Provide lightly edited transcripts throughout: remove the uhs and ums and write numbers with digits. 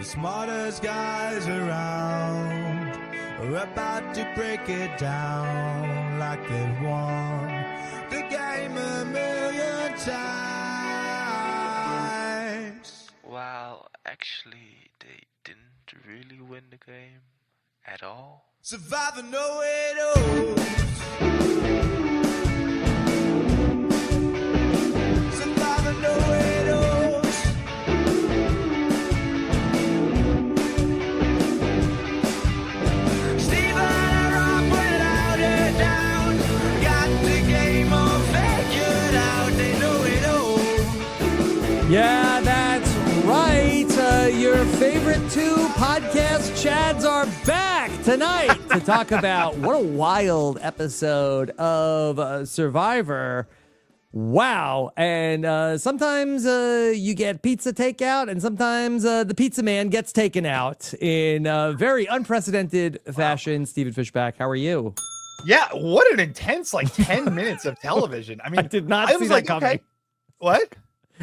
The smartest guys around are about to break it down like they've won the game a million times. Well, actually, they didn't really win the game at all. Survivor know it all. Survivor know it all. Steven and Rob without it down. Got the game all figured out. They know it all. Yeah, that's right. Your favorite two podcast chads are back tonight to talk about what a wild episode of Survivor. Wow. And sometimes you get pizza takeout, and sometimes the pizza man gets taken out in very unprecedented fashion. Stephen Fishbach, how are you? Yeah, what an intense 10 minutes of television. I mean, I did not see that coming. Okay, what?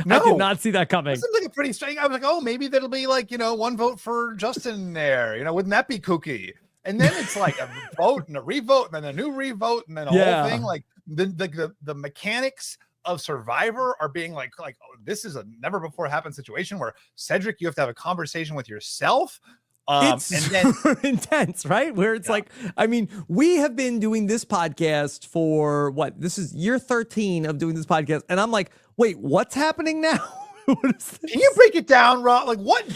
No, I did not see that coming. It seems like a pretty strange. I was like, oh, maybe that'll be one vote for Justin there. Wouldn't that be kooky? And then it's like a vote and a revote and then a new revote and then a whole thing. Like the mechanics of Survivor are being like, oh, this is a never before happened situation where Cedrek, you have to have a conversation with yourself. It's and then intense, right? Where it's like, I mean, we have been doing this podcast for what? This is year 13 of doing this podcast. And I'm like, wait, what's happening now? What is this? Can you break it down, Rob? Like what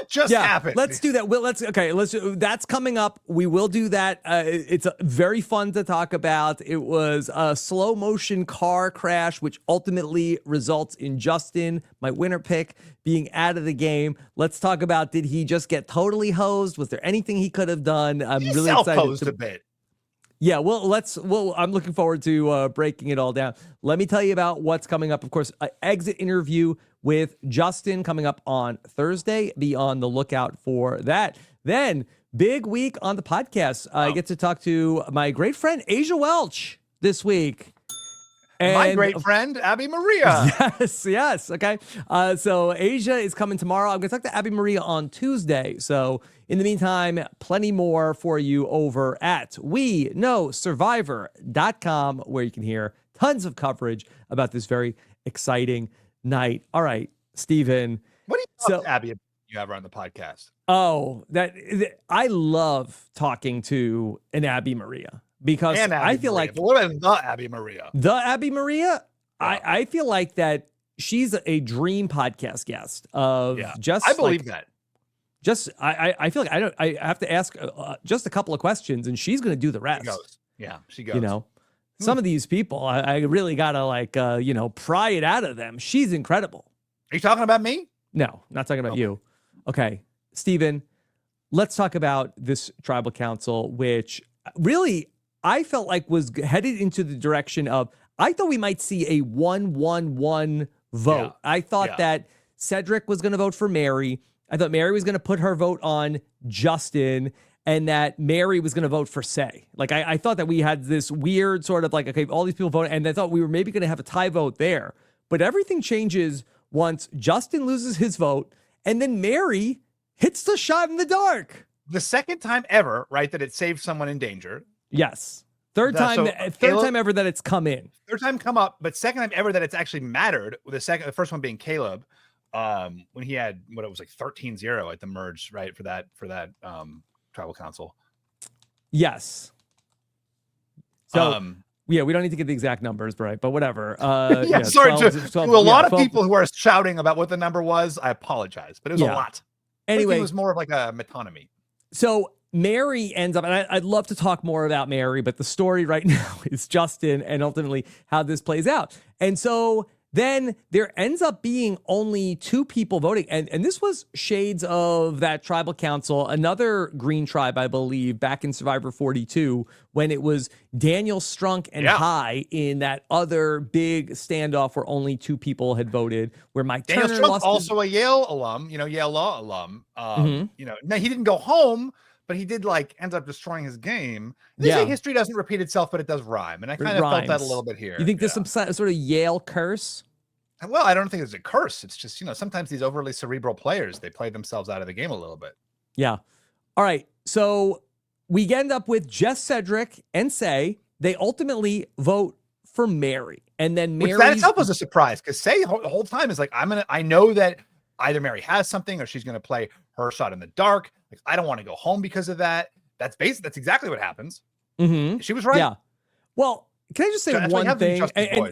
just happened? Let's do that. That's coming up. We will do that. It's very fun to talk about. It was a slow motion car crash, which ultimately results in Justin, my winner pick, being out of the game. Let's talk about, did he just get totally hosed? Was there anything he could have done? I'm really excited. A bit. Yeah, I'm looking forward to breaking it all down. Let me tell you about what's coming up. Of course, an exit interview with Justin coming up on Thursday. Be on the lookout for that. Then, big week on the podcast. I get to talk to my great friend, Asia Welch, this week. And my great friend, Abby Maria. Yes. Okay. So Asia is coming tomorrow. I'm going to talk to Abby Maria on Tuesday. So in the meantime, plenty more for you over at WeKnowSurvivor.com, where you can hear tons of coverage about this very exciting night. All right, Stephen. What do you love, Abby, you have her on the podcast? Oh, I love talking to an Abby Maria. Because I feel like, what about the Abby Maria? The Abby Maria, yeah. I feel like that she's a dream podcast guest of just. I believe that. Just I feel like I have to ask just a couple of questions and she's going to do the rest. She goes. Yeah, she goes. Some of these people I really gotta pry it out of them. She's incredible. Are you talking about me? No, not talking about you. Okay, Stephen, let's talk about this tribal council, which really, I felt like was headed into the direction of, I thought we might see a 1-1-1 vote. Yeah. I thought that Cedrek was going to vote for Mary. I thought Mary was going to put her vote on Justin and that Mary was going to vote for Sai. Like, I thought that we had this weird sort of like, okay, all these people vote, and I thought we were maybe going to have a tie vote there. But everything changes once Justin loses his vote and then Mary hits the shot in the dark. The second time ever, right, that it saved someone in danger. Yes. Third time ever that it's come in. Third time come up, but second time ever that it's actually mattered. The first one being Caleb, when he had 13-0 at the merge, right, for that tribal council. Yes. So we don't need to get the exact numbers, right? But whatever. Sorry 12, to a lot of people who are shouting about what the number was. I apologize, but it was a lot. Anyway, it was more of like a metonymy. So Mary ends up, and I'd love to talk more about Mary, but the story right now is Justin and ultimately how this plays out. And so then there ends up being only 2 people voting. And this was shades of that tribal council, another green tribe, I believe, back in Survivor 42, when it was Daniel Strunk and High in that other big standoff where only 2 people had voted, where Mike Daniel Turner Strunk, also a Yale alum, Yale law alum. Now he didn't go home, but he did end up destroying his game. They say history doesn't repeat itself, but it does rhyme. And I kind of felt that a little bit here. You think there's some sort of Yale curse? Well, I don't think it's a curse. It's just, sometimes these overly cerebral players, they play themselves out of the game a little bit. Yeah. All right. So we end up with just Cedrek and Say. They ultimately vote for Mary. And then Mary. That itself was a surprise because Say the whole time is like, I know that either Mary has something or she's going to play her shot in the dark. Like, I don't want to go home because of that. That's exactly what happens. Mm-hmm. She was right. Yeah. Well, can I just say one thing?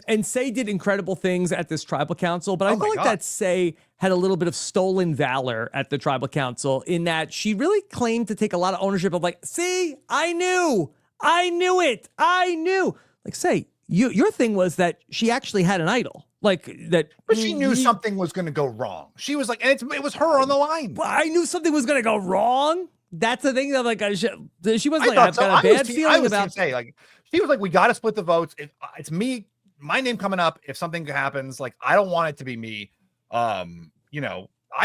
And Say did incredible things at this tribal council, but I feel like that Say had a little bit of stolen valor at the tribal council in that she really claimed to take a lot of ownership of like, see, I knew it. I knew. Like, Say, your thing was that she actually had an idol. Like that. But she knew something was going to go wrong. She was like, and it was her on the line. Well, I knew something was going to go wrong. That's the thing that like she was like, I've got a bad feeling about. Say like. He was like, we got to split the votes. It's me, my name coming up. If something happens, like, I don't want it to be me. I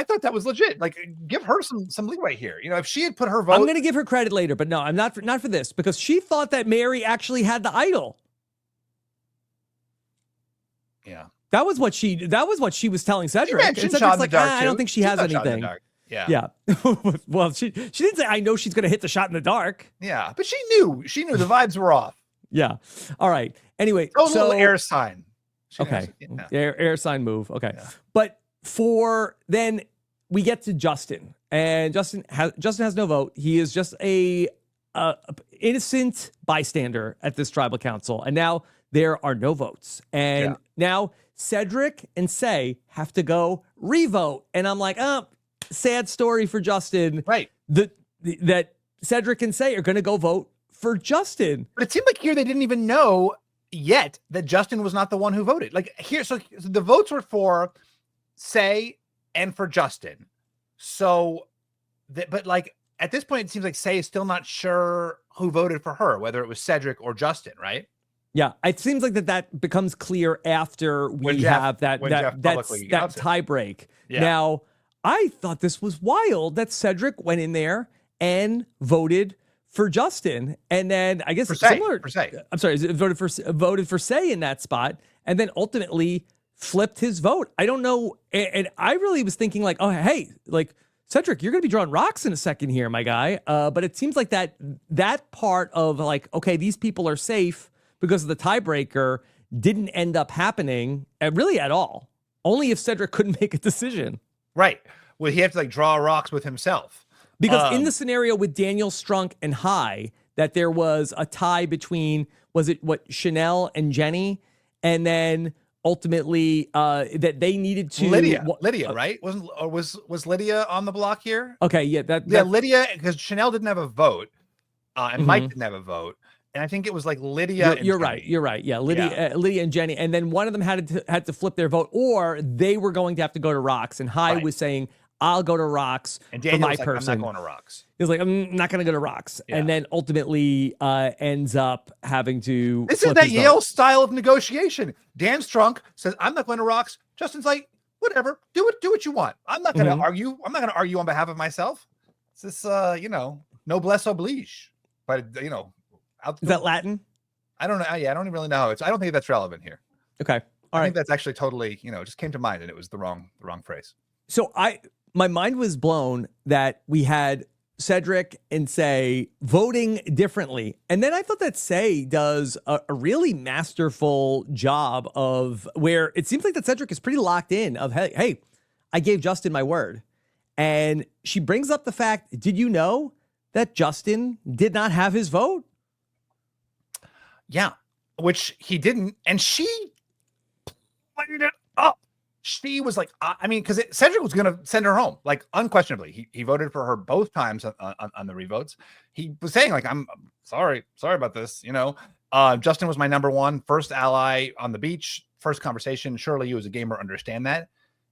thought that was legit. Like, give her some leeway here. If she had put her vote. I'm going to give her credit later, but no, I'm not for this because she thought that Mary actually had the idol. Yeah. That was what she was telling Cedrek. She mentioned Cedrek's shot in like, the dark I don't think she has anything. Yeah. Well, she didn't say, I know she's going to hit the shot in the dark. Yeah. But she knew the vibes were off. Yeah. All right. Anyway. So little air sign. Okay. Air sign move. Okay. Yeah. But then we get to Justin, and Justin has no vote. He is just a innocent bystander at this tribal council. And now there are no votes. And now Cedrek and Say have to go revote. And I'm like, sad story for Justin. Right. That Cedrek and Say are going to go vote for Justin. But it seemed like here they didn't even know yet that Justin was not the one who voted. Like here, so the votes were for Say and for Justin. So, but like at this point, it seems like Say is still not sure who voted for her, whether it was Cedrek or Justin, right? Yeah, it seems like that becomes clear after we have that tie break. Yeah. Now, I thought this was wild that Cedrek went in there and voted for Justin, and then I guess similar. I'm sorry, voted for Say in that spot, and then ultimately flipped his vote. I don't know, and I really was thinking like, oh hey, like Cedrek, you're going to be drawing rocks in a second here, my guy. But it seems like that part of like, okay, these people are safe because of the tiebreaker didn't end up happening really at all. Only if Cedrek couldn't make a decision. Right. Well, he had to like draw rocks with himself. Because in the scenario with Daniel, Strunk, and High, that there was a tie between, was it Chanel and Jenny? And then ultimately that they needed to Lydia, right? Was Lydia on the block here? Okay, yeah, Lydia, because Chanel didn't have a vote, and Mike didn't have a vote, and I think it was like Lydia. You're right. Yeah, Lydia and Jenny, and then one of them had to flip their vote, or they were going to have to go to Rocks. And High was saying, I'll go to Rocks and for my person. I'm not going to Rocks. He was like, I'm not going to go to Rocks. Yeah. And then ultimately ends up having to. This is that Yale style of negotiation. Dan Strunk says, I'm not going to Rocks. Justin's like, whatever, do what you want. I'm not going to argue. I'm not going to argue on behalf of myself. It's this, noblesse oblige. But, is that Latin? I don't know. Yeah, I don't even really know. I don't think that's relevant here. Okay. I think that's actually totally, just came to mind and it was the wrong phrase. So my mind was blown that we had Cedrek and Say voting differently. And then I thought that Say does a really masterful job of where it seems like that Cedrek is pretty locked in of, hey, I gave Justin my word. And she brings up the fact, did you know that Justin did not have his vote? Yeah, which he didn't. And she played it up. She was like, because Cedrek was going to send her home, like unquestionably. He voted for her both times on the revotes. He was saying like, I'm sorry about this. Justin was my number one, first ally on the beach, first conversation. Surely you as a gamer understand that.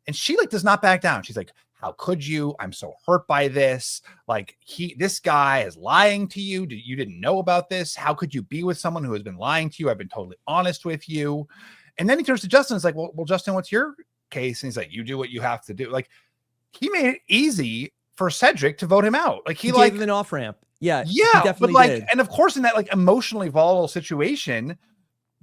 And she like does not back down. She's like, how could you? I'm so hurt by this. Like this guy is lying to you. You didn't know about this. How could you be with someone who has been lying to you? I've been totally honest with you. And then he turns to Justin. It's like, well, Justin, what's your case? And he's like, you do what you have to do. Like he made it easy for Cedrek to vote him out. Like he gave him an off ramp. Yeah, but like, did. And of course, in that like emotionally volatile situation,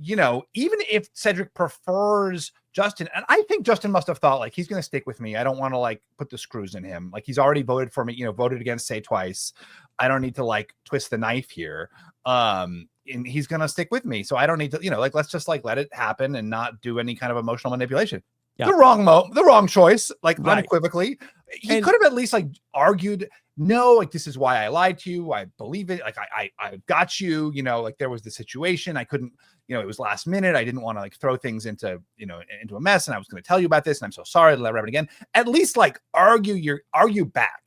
even if Cedrek prefers Justin, and I think Justin must have thought like he's going to stick with me. I don't want to like put the screws in him. Like he's already voted for me, voted against Say twice. I don't need to like twist the knife here. And he's going to stick with me. So I don't need to, like, let's just like let it happen and not do any kind of emotional manipulation. Yeah. The wrong choice, like unequivocally. He could have at least like argued, no, like this is why I lied to you. I believe it. Like I got you, like there was the situation. I couldn't, it was last minute. I didn't want to like throw things into a mess. And I was going to tell you about this. And I'm so sorry to let it happen again. At least like argue back.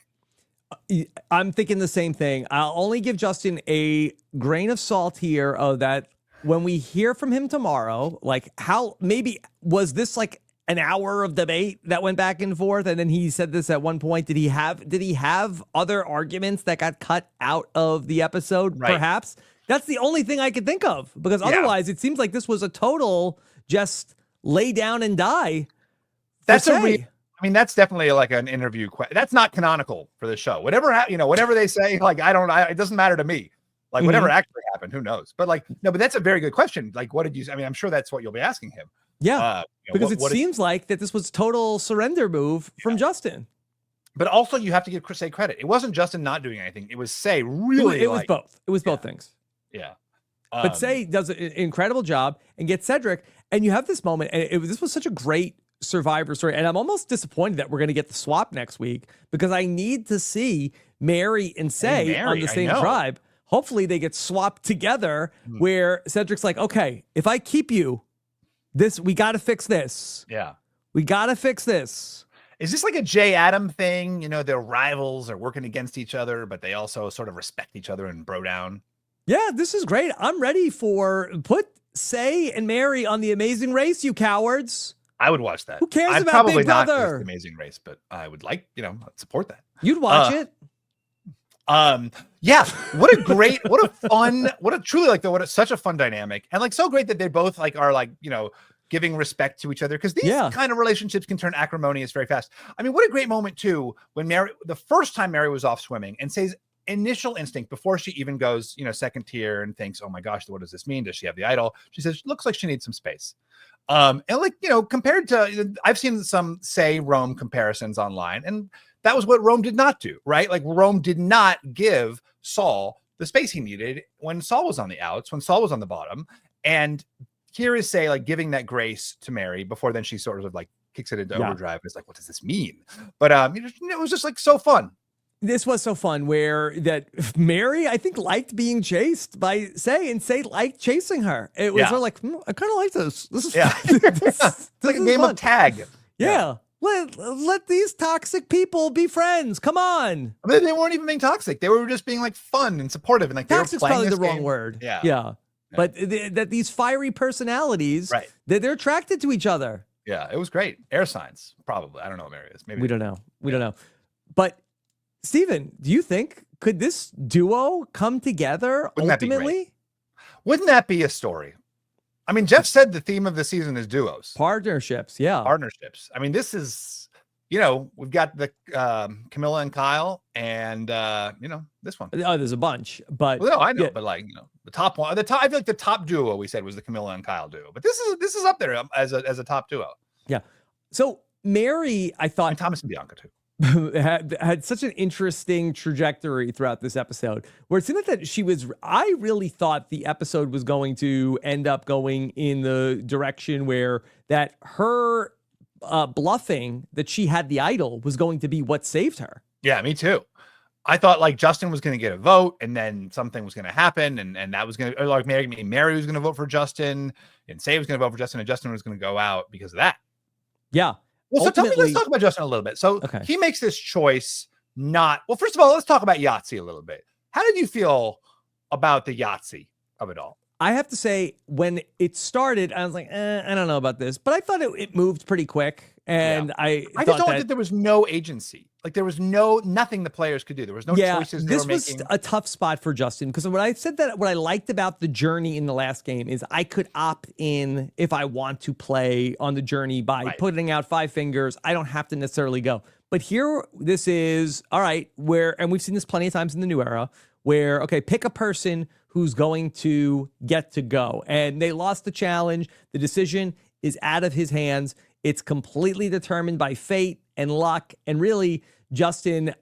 I'm thinking the same thing. I'll only give Justin a grain of salt here of that when we hear from him tomorrow, like how maybe was this like an hour of debate that went back and forth, and then he said this at one point. Did he have other arguments that got cut out of the episode? Right. Perhaps that's the only thing I could think of, because otherwise it seems like this was a total just lay down and die. That's that's definitely like an interview. That's not canonical for the show. Whatever they say, like it doesn't matter to me. Like whatever actually happened, who knows? But like no, but that's a very good question. Like, what did you? I'm sure that's what you'll be asking him. Yeah, because it seems like that this was total surrender move from Justin. But also, you have to give Say credit. It wasn't Justin not doing anything. It was Say really. It was both. It was both things. Yeah. But Say does an incredible job and gets Cedrek. And you have this moment, and this was such a great Survivor story. And I'm almost disappointed that we're going to get the swap next week, because I need to see Mary and Say on the same tribe. Hopefully, they get swapped together where Cedric's like, okay, if I keep you, we got to fix this. Yeah. We got to fix this. Is this like a Jay Adam thing? They're rivals, are working against each other, but they also sort of respect each other and bro down. Yeah, this is great. I'm ready put Say and Mary on The Amazing Race, you cowards. I would watch that. Who cares I'd about Big Brother? Not The Amazing Race, but I would like, support that. You'd watch it. Yeah, what a truly like such a fun dynamic, and like so great that they both like are like giving respect to each other, because these kind of relationships can turn acrimonious very fast. I mean, what a great moment too when the first time Mary was off swimming, and Say's initial instinct before she even goes second tier and thinks, oh my gosh, what does this mean? Does she have the idol? She says, looks like she needs some space. And like compared to, I've seen some Say Rome comparisons online, and that was what Rome did not do, right? Like Rome did not give Saul the space he needed when Saul was on the outs, when Saul was on the bottom. And here is Say like giving that grace to Mary before then she sort of like kicks it into overdrive. It's like, what does this mean? But it was just like so fun. This was so fun where that Mary, I think, liked being chased by Say, and Say liked chasing her. It was sort of like, I kind of like this. This is it's like a game of tag. Yeah. Let these toxic people be friends. Come on. I mean, they weren't even being toxic. They were just being like fun and supportive, and like toxic's they were playing probably the game. wrong word. Yeah. But that these fiery personalities, that they're attracted to each other. Yeah, it was great. Air signs, probably. I don't know what Mary is. Maybe we don't know. We don't know. But Steven, do you think could this duo come together ultimately? Wouldn't that be a story? I mean, Jeff said the theme of the season is duos. Partnerships, yeah. Partnerships. I mean, this is, we've got the Camilla and Kyle and, this one. Oh, there's a bunch. But no, I know. But like, the top one, I feel like the top duo we said was the Camilla and Kyle duo. But this is up there as a top duo. Yeah. So Mary, I thought. And Thomas and Bianca too. had such an interesting trajectory throughout this episode, where it seemed like that I really thought the episode was going to end up going in the direction where that her bluffing that she had the idol was going to be what saved her. Yeah, me too. I thought like Justin was going to get a vote, and then something was going to happen, and that was going to, like Mary was going to vote for Justin, and Say was going to vote for Justin, and Justin was going to go out because of that. Yeah. Well, so let's talk about Justin a little bit. So he makes this choice first of all, let's talk about Yahtzee a little bit. How did you feel about the Yahtzee of it all? I have to say, when it started, I was like, I don't know about this, but I thought it moved pretty quick. And I just thought that there was no agency. Like there was nothing the players could do. There was no choices they were making. This was a tough spot for Justin, because when I said that, what I liked about the journey in the last game is I could opt in if I want to play on the journey by putting out 5 fingers. I don't have to necessarily go. But here, this is, all right, and we've seen this plenty of times in the new era, where, okay, pick a person who's going to get to go. And they lost the challenge. The decision is out of his hands. It's completely determined by fate and luck. And really, Justin,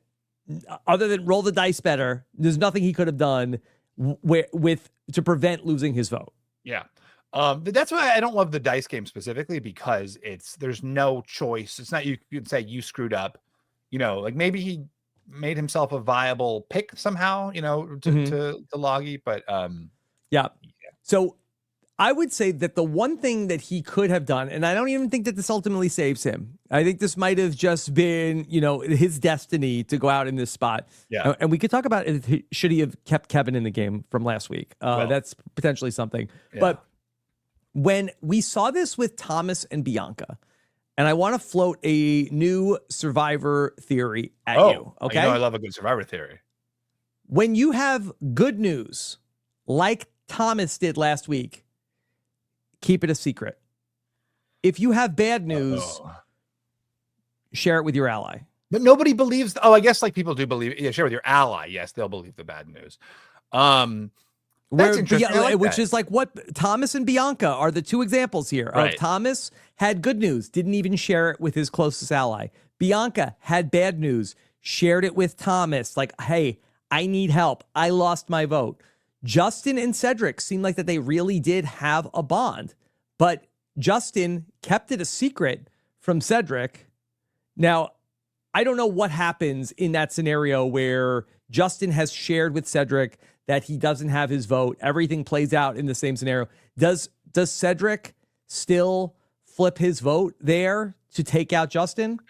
other than roll the dice better, there's nothing he could have done to prevent losing his vote. Yeah. That's why I don't love the dice game specifically, because there's no choice. It's not, you could say you screwed up, like maybe he made himself a viable pick somehow, to Loggy, but yeah. So I would say that the one thing that he could have done, and I don't even think that this ultimately saves him. I think this might have just been, his destiny to go out in this spot. Yeah. And we could talk about it. Should he have kept Kevin in the game from last week? That's potentially something. Yeah. But when we saw this with Thomas and Bianca, and I want to float a new Survivor theory at you. Okay. I love a good Survivor theory. When you have good news, like Thomas did last week, keep it a secret. If you have bad news, share it with your ally. But nobody believes. I guess like people do believe. Yeah, share with your ally. Yes, they'll believe the bad news. That's interesting. Which is like what Thomas and Bianca are the two examples here. Right. Thomas had good news, didn't even share it with his closest ally. Bianca had bad news, shared it with Thomas. Like, hey, I need help. I lost my vote. Justin and Cedrek seemed like that they really did have a bond, but Justin kept it a secret from Cedrek. Now, I don't know what happens in that scenario where Justin has shared with Cedrek that he doesn't have his vote. Everything plays out in the same scenario. Does Cedrek still flip his vote there to take out Justin?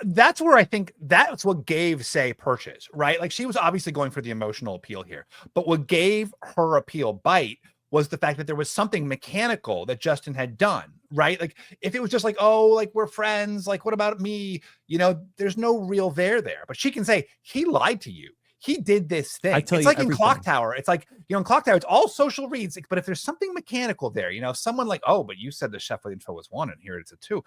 That's where I think that's what gave Say purchase, right? Like she was obviously going for the emotional appeal here, but what gave her appeal bite was the fact that there was something mechanical that Justin had done, right? Like if it was just like, oh, like we're friends, like what about me? There's no real there, but she can say he lied to you. He did this thing. It's like in Clock Tower. It's like, in Clock Tower, it's all social reads. But if there's something mechanical there, someone like, oh, but you said the chef info was 1 and here it's a 2.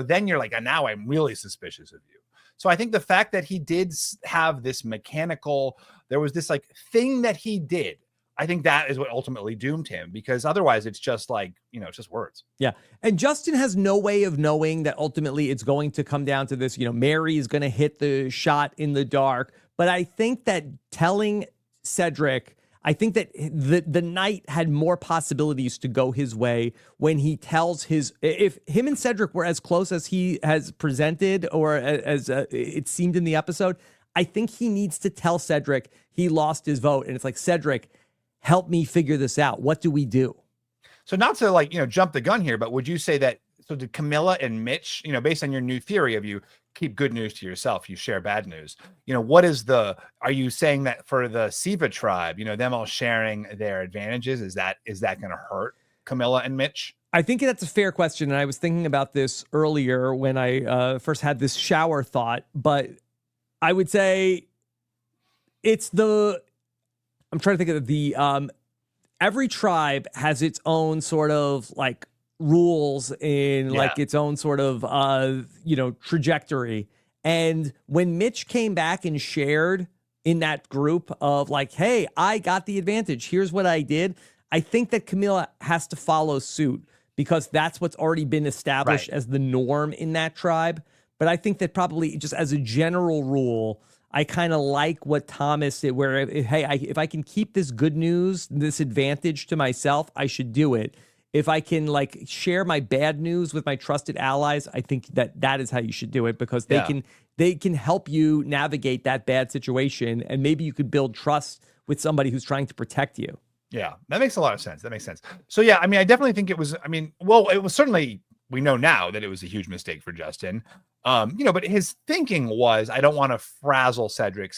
Then you're like, now I'm really suspicious of you. So I think the fact that he did have this mechanical, there was this like thing that he did. I think that is what ultimately doomed him, because otherwise it's just like, it's just words. Yeah. And Justin has no way of knowing that ultimately it's going to come down to this, Mary is going to hit the shot in the dark. But I think that telling Cedrek, I think that the night had more possibilities to go his way when he tells if him and Cedrek were as close as he has presented or as it seemed in the episode, I think he needs to tell Cedrek he lost his vote. And it's like, Cedrek, help me figure this out. What do we do? So not to jump the gun here, but would you say that, so did Camilla and Mitch, based on your new theory of you keep good news to yourself, you share bad news, are you saying that for the Siva tribe, them all sharing their advantages, is that going to hurt Camilla and Mitch? I think that's a fair question. And I was thinking about this earlier when I first had this shower thought, but I would say I'm trying to think of the, every tribe has its own sort of like rules in like its own sort of, trajectory. And when Mitch came back and shared in that group of like, hey, I got the advantage, here's what I did, I think that Camilla has to follow suit because that's what's already been established as the norm in that tribe. But I think that probably just as a general rule, I kind of like what Thomas did, where, if I can keep this good news, this advantage to myself, I should do it. If I can like share my bad news with my trusted allies, I think that is how you should do it, because they can help you navigate that bad situation, and maybe you could build trust with somebody who's trying to protect you. Yeah, that makes a lot of sense. So yeah, I mean, I definitely think it was, it was certainly, we know now that it was a huge mistake for Justin. But his thinking was, I don't want to frazzle Cedrek,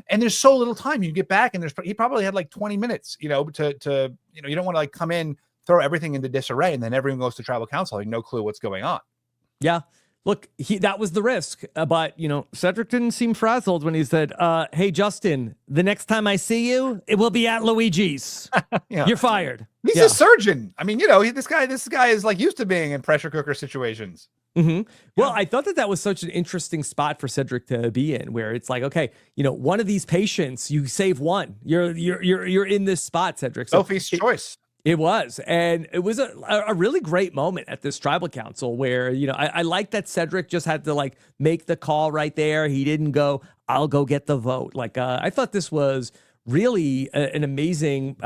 and there's so little time. You get back and he probably had like 20 minutes, you don't want to like come in, throw everything into disarray, and then everyone goes to tribal council having no clue what's going on. Yeah. Look, that was the risk, but Cedrek didn't seem frazzled when he said, hey, Justin, the next time I see you, it will be at Luigi's. You're fired. He's a surgeon. I mean, this guy is like used to being in pressure cooker situations. Mm-hmm. Well, I thought that was such an interesting spot for Cedrek to be in, where it's like, okay, one of these patients, you save one. You're in this spot, Cedrek. Sophie's choice. It was. And it was a really great moment at this tribal council where, I like that Cedrek just had to like make the call right there. He didn't go, I'll go get the vote. Like, I thought this was really an amazing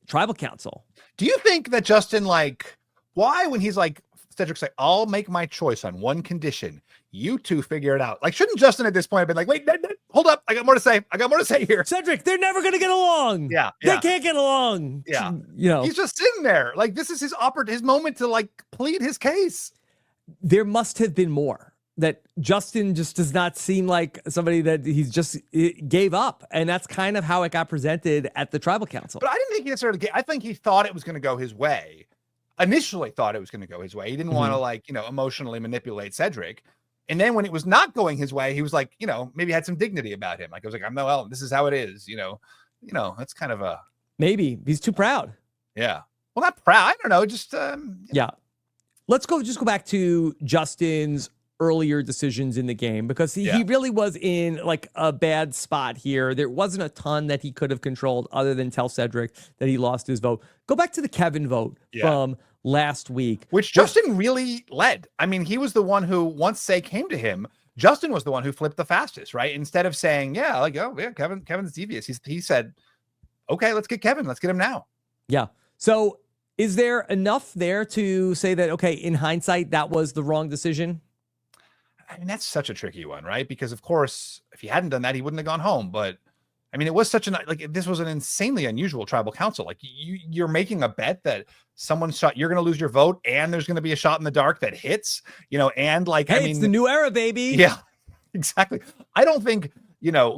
tribal council. Do you think that Justin, like, why when he's like, Cedrik's like, I'll make my choice on one condition. You two figure it out. Like, shouldn't Justin at this point have been like, wait, hold up. I got more to say. Here. Cedrek, they're never going to get along. Yeah. They can't get along. Yeah. He's just sitting there. Like, this is his moment to like plead his case. There must have been more. That Justin just does not seem like somebody that he's just gave up. And that's kind of how it got presented at the tribal council. But I didn't think he necessarily, I think he thought it was going to go his way. Initially thought it was going to go his way. He didn't want to like, emotionally manipulate Cedrek. And then when it was not going his way, he was like, maybe had some dignity about him. Like, I was like, well, this is how it is. That's kind of a, maybe he's too proud. Yeah. Well, not proud. I don't know. Just, yeah. Let's go back to Justin's earlier decisions in the game, because he really was in like a bad spot here. There wasn't a ton that he could have controlled other than tell Cedrek that he lost his vote. Go back to the Kevin vote from last week, which Justin really led. I mean, he was the one who, once Say came to him, Justin was the one who flipped the fastest, right? Instead of saying, Kevin's devious. He said, okay, let's get Kevin. Let's get him now. Yeah. So is there enough there to say that, okay, in hindsight, that was the wrong decision? I mean, that's such a tricky one, right? Because of course, if he hadn't done that, he wouldn't have gone home. But I mean, it was this was an insanely unusual tribal council. Like you're making a bet that someone's shot, you're going to lose your vote, and there's going to be a shot in the dark that hits, and like, hey, it's the new era, baby. Yeah, exactly. I don't think,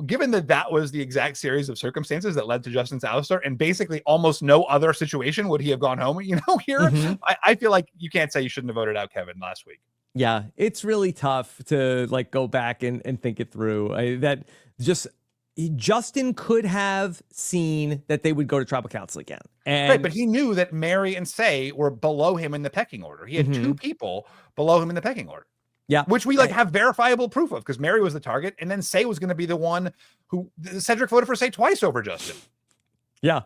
given that was the exact series of circumstances that led to Justin's ouster, and basically almost no other situation would he have gone home, here. Mm-hmm. I feel like you can't say you shouldn't have voted out Kevin last week. Yeah, it's really tough to like go back and think it through. Justin could have seen that they would go to tribal council again. Right, but he knew that Mary and Say were below him in the pecking order. He had two people below him in the pecking order. Yeah. Which we have verifiable proof of, because Mary was the target, and then Say was going to be the one who Cedrek voted for Say twice over Justin. Yeah.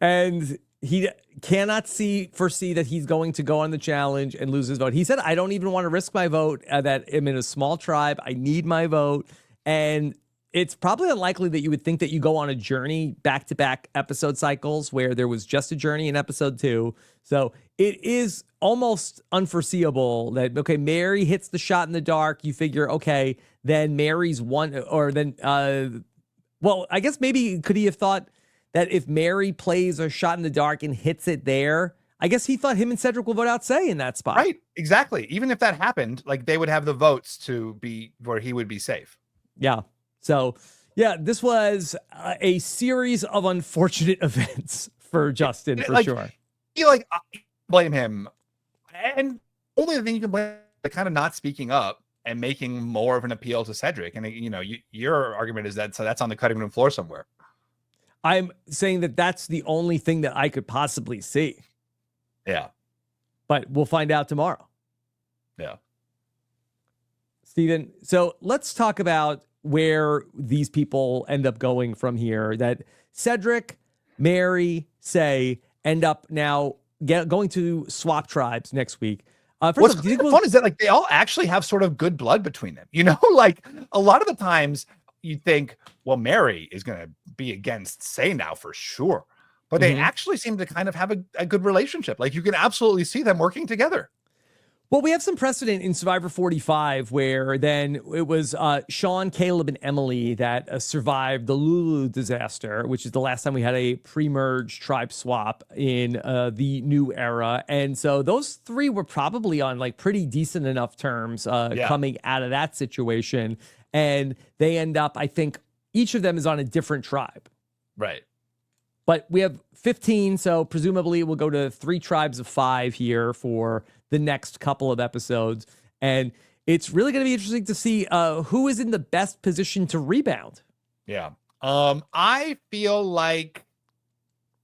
And he cannot foresee that he's going to go on the challenge and lose his vote. He said, I don't even want to risk my vote, that I'm in a small tribe. I need my vote. And it's probably unlikely that you would think that you go on a journey back-to-back episode cycles where there was just a journey in episode 2. So it is almost unforeseeable that, okay, Mary hits the shot in the dark. You figure, okay, then Mary's one, or then, I guess maybe could he have thought that if Mary plays a shot in the dark and hits it there, I guess he thought him and Cedrek will vote out Say in that spot. Right, exactly. Even if that happened, like they would have the votes to be where he would be safe. Yeah. So, yeah, this was a series of unfortunate events for Justin, for sure. You blame him, and only the thing you can blame is kind of not speaking up and making more of an appeal to Cedrek. And your argument is that that's on the cutting room floor somewhere. I'm saying that that's the only thing that I could possibly see. Yeah. But we'll find out tomorrow. Yeah. Steven, so let's talk about where these people end up going from here. That Cedrek, Mary, Say end up now going to swap tribes next week. What's kind of fun is that like they all actually have sort of good blood between them. Like a lot of the times you think, well, Mary is going to be against Say now for sure. But they actually seem to kind of have a good relationship. Like you can absolutely see them working together. Well, we have some precedent in Survivor 45 where then it was Sean, Caleb, and Emily that survived the Lulu disaster, which is the last time we had a pre-merge tribe swap in the new era. And so those three were probably on like pretty decent enough terms coming out of that situation. And they end up, I think, each of them is on a different tribe. Right. But we have 15, so presumably we'll go to 3 tribes of 5 here for the next couple of episodes. And it's really going to be interesting to see who is in the best position to rebound. Yeah. I feel like,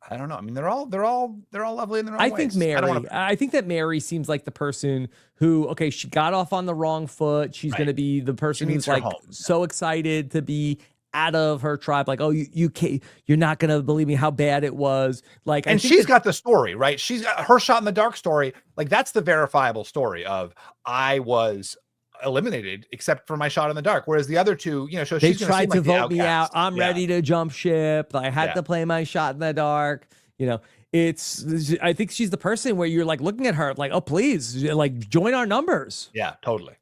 I don't know. I mean, they're all lovely in their own ways. Think Mary. I think that Mary seems like the person who, okay, she got off on the wrong foot. She's going to be the person who's like so excited to be out of her tribe, like, oh, you can't, you're not gonna believe me how bad it was. Like, and she's got the story, right? She's got her shot in the dark story. Like, that's the verifiable story of I was eliminated except for my shot in the dark. Whereas the other two, so they she's tried to vote me out. outcast. I'm ready to jump ship. I had to play my shot in the dark. I think she's the person where you're like looking at her like, oh, please, like join our numbers. Yeah, totally.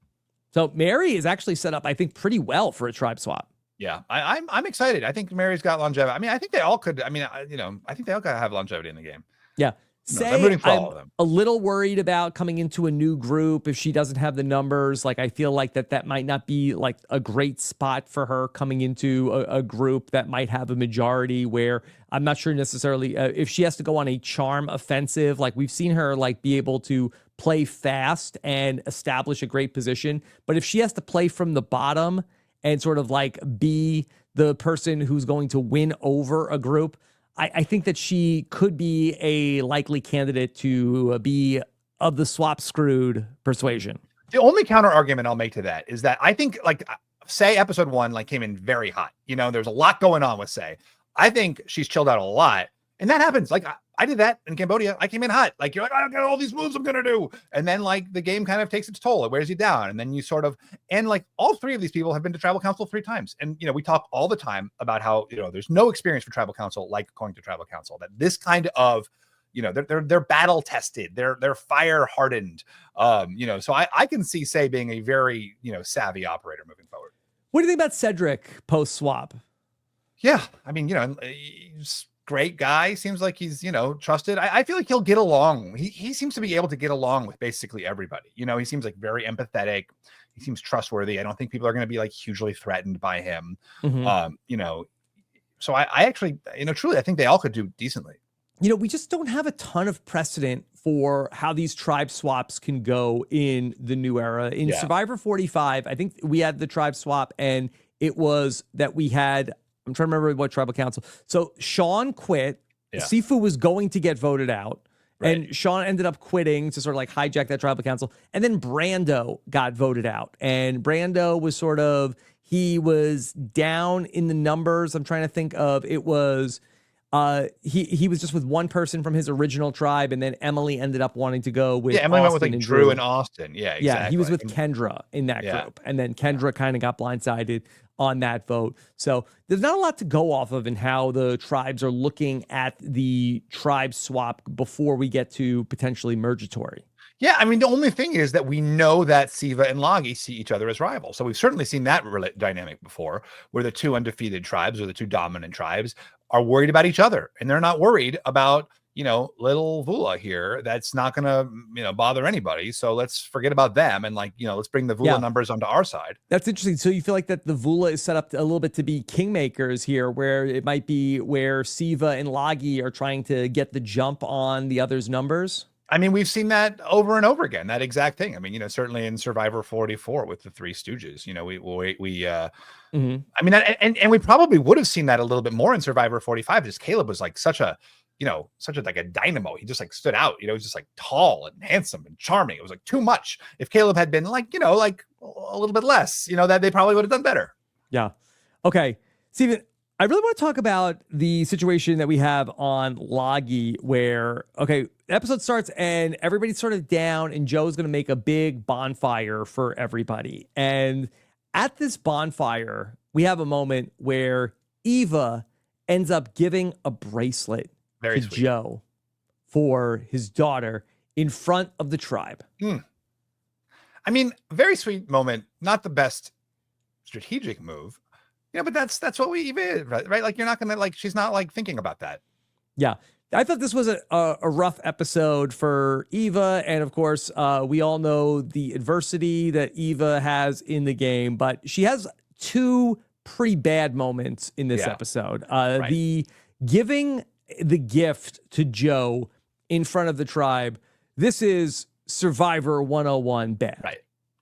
So Mary is actually set up, I think, pretty well for a tribe swap. Yeah, I'm excited. I think Mary's got longevity. I mean, I think they all could. I mean, I think they all got to have longevity in the game. Yeah. I'm rooting for all of them. A little worried about coming into a new group if she doesn't have the numbers. Like, I feel like that might not be like a great spot for her coming into a group that might have a majority, where I'm not sure necessarily if she has to go on a charm offensive. Like, we've seen her like be able to play fast and establish a great position. But if she has to play from the bottom and sort of like be the person who's going to win over a group, I think that she could be a likely candidate to be of the swap screwed persuasion. The only counter argument I'll make to that is that I think, like, Say episode 1 like came in very hot. There's a lot going on with Say. I think she's chilled out a lot, and that happens. Like, I did that in Cambodia. I came in hot. Like, you're like, I got all these moves I'm gonna do, and then like the game kind of takes its toll. It wears you down, and then you sort of, and like all 3 of these people have been to tribal council 3 times, and we talk all the time about how there's no experience for tribal council like going to tribal council. That this kind of they're battle tested, they're fire hardened. So I can see Say being a very savvy operator moving forward. What do you think about Cedrek post swap? Yeah, I mean, he's great guy. Seems like he's, trusted. I feel like he'll get along. He seems to be able to get along with basically everybody. He seems like very empathetic. He seems trustworthy. I don't think people are going to be like hugely threatened by him. So I actually, truly, I think they all could do decently. We just don't have a ton of precedent for how these tribe swaps can go in the new era. In Survivor 45, I think we had the tribe swap, and it was that we had, I'm trying to remember what tribal council. So Sean quit. Sifu was going to get voted out. Right. And Sean ended up quitting to sort of like hijack that tribal council. And then Brando got voted out. And Brando was sort of, he was down in the numbers. I'm trying to think of, it was, he was just with one person from his original tribe, and then Emily ended up wanting to go with Emily Austin went with like Drew and Austin. Yeah, exactly. Yeah, he was with Kendra in that group, and then Kendra kind of got blindsided on that vote. So there's not a lot to go off of in how the tribes are looking at the tribe swap before we get to potentially mergatory. Yeah, I mean, the only thing is that we know that Siva and Lagi see each other as rivals. So we've certainly seen that dynamic before, where the 2 undefeated tribes or the 2 dominant tribes are worried about each other, and they're not worried about, little Vula here. That's not going to, bother anybody. So let's forget about them. And like, let's bring the Vula numbers onto our side. That's interesting. So you feel like that the Vula is set up a little bit to be kingmakers here, where it might be where Siva and Lagi are trying to get the jump on the other's numbers. I mean, we've seen that over and over again, that exact thing. I mean, certainly in Survivor 44 with the 3 Stooges, I mean, and we probably would have seen that a little bit more in Survivor 45, because Caleb was like such a like a dynamo. He just like stood out, he was just like tall and handsome and charming. It was like too much. If Caleb had been like, like a little bit less, that they probably would have done better. Yeah. Okay. Steven, I really want to talk about the situation that we have on Lagi, where, okay, the episode starts and everybody's sort of down, and Joe's going to make a big bonfire for everybody. And at this bonfire, we have a moment where Eva ends up giving a bracelet to sweet. Joe for his daughter in front of the tribe. I mean, very sweet moment. Not the best strategic move. But that's what we Eva is, right? Like, you're not going to, like, she's not like thinking about that. Yeah. I thought this was a rough episode for Eva. And of course, we all know the adversity that Eva has in the game, but she has 2 pretty bad moments in this episode. The giving the gift to Joe in front of the tribe. This is Survivor 101 bad. Right.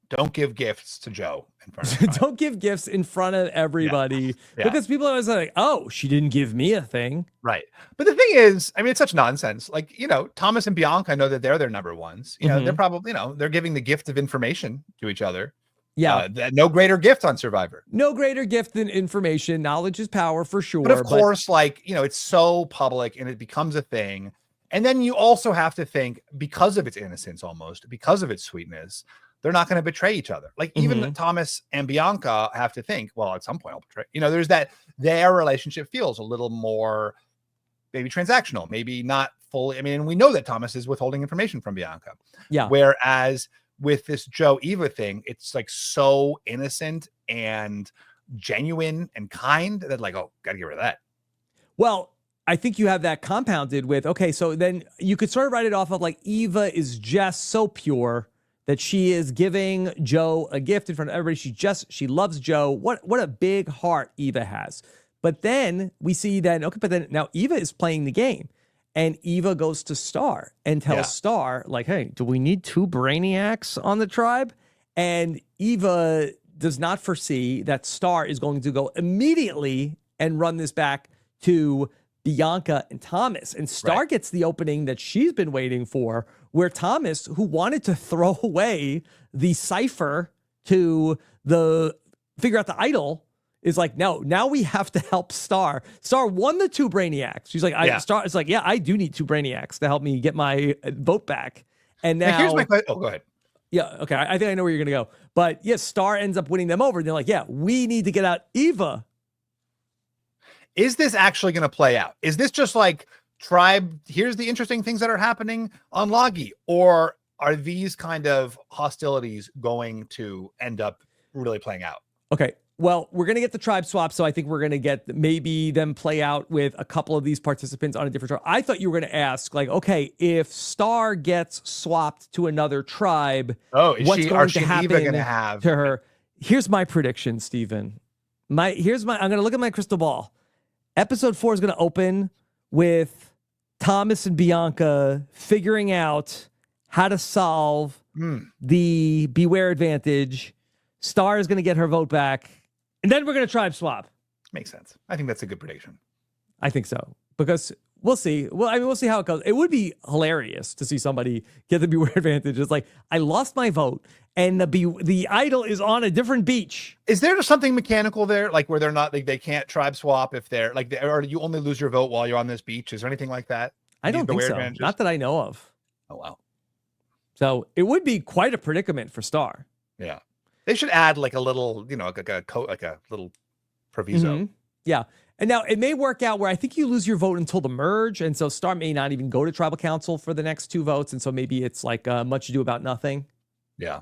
Don't give gifts to Joe in front of the Don't give gifts in front of everybody, because people are always like, oh, she didn't give me a thing. Right. But the thing is, I mean, it's such nonsense. Like, Thomas and Bianca know that they're their number ones. They're probably, they're giving the gift of information to each other. Yeah. No greater gift on Survivor. No greater gift than information. Knowledge is power for sure. But of course, like, it's so public and it becomes a thing. And then you also have to think, because of its innocence, almost because of its sweetness, they're not going to betray each other. Like even Thomas and Bianca have to think, well, at some point I'll betray. There's that their relationship feels a little more maybe transactional, maybe not fully. I mean, we know that Thomas is withholding information from Bianca. Yeah. Whereas with this Joe Eva thing, it's like so innocent and genuine and kind that like, oh, gotta get rid of that. Well, I think you have that compounded with, okay, so then you could sort of write it off of like Eva is just so pure that she is giving Joe a gift in front of everybody. She loves Joe. What a big heart Eva has. But then we see that, okay, but then now Eva is playing the game. And Eva goes to Star and tells Star, like, hey, do we need 2 brainiacs on the tribe? And Eva does not foresee that Star is going to go immediately and run this back to Bianca and Thomas. And Star gets the opening that she's been waiting for, where Thomas, who wanted to throw away the cipher to figure out the idol, is like, no, now we have to help Star. Star won the 2 brainiacs. She's like, Star is like, yeah, I do need 2 brainiacs to help me get my vote back. And now here's my question. Oh, go ahead. Yeah, okay. I think I know where you're gonna go. But yes, Star ends up winning them over. And they're like, yeah, we need to get out Eva. Is this actually going to play out? Is this just like tribe? Here's the interesting things that are happening on Logie, or are these kind of hostilities going to end up really playing out? Okay. Well, we're going to get the tribe swap, so I think we're going to get maybe them play out with a couple of these participants on a different tribe. I thought you were going to ask, like, okay, if Star gets swapped to another tribe, what's going to happen to her? Here's my prediction, Stephen. I'm going to look at my crystal ball. Episode 4 is going to open with Thomas and Bianca figuring out how to solve the Beware advantage. Star is going to get her vote back. And then we're going to tribe swap. Makes sense. I think that's a good prediction. I think so. Because we'll see. Well, I mean, we'll see how it goes. It would be hilarious to see somebody get the Beware advantage. It's like, I lost my vote and the idol is on a different beach. Is there something mechanical there? Like where they're not, like they can't tribe swap if they're like, or you only lose your vote while you're on this beach? Is there anything like that? I don't think so. Not that I know of. Oh, wow. So it would be quite a predicament for Star. Yeah. They should add like a little, like a little proviso. Mm-hmm. Yeah. And now it may work out where I think you lose your vote until the merge. And so Star may not even go to tribal council for the next 2 votes. And so maybe it's like much ado about nothing. Yeah.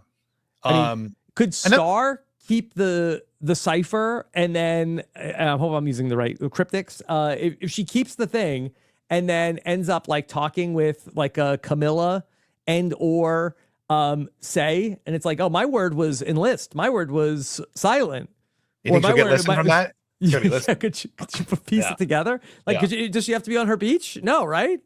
I mean, could Star keep the cipher and then I hope I'm using the right cryptics. If she keeps the thing and then ends up like talking with like Camilla and or say, and it's like, oh, my word was enlist. My word was silent. You think she'll get listen from that? Yeah, could you piece it together? Like, does she have to be on her beach? No, right?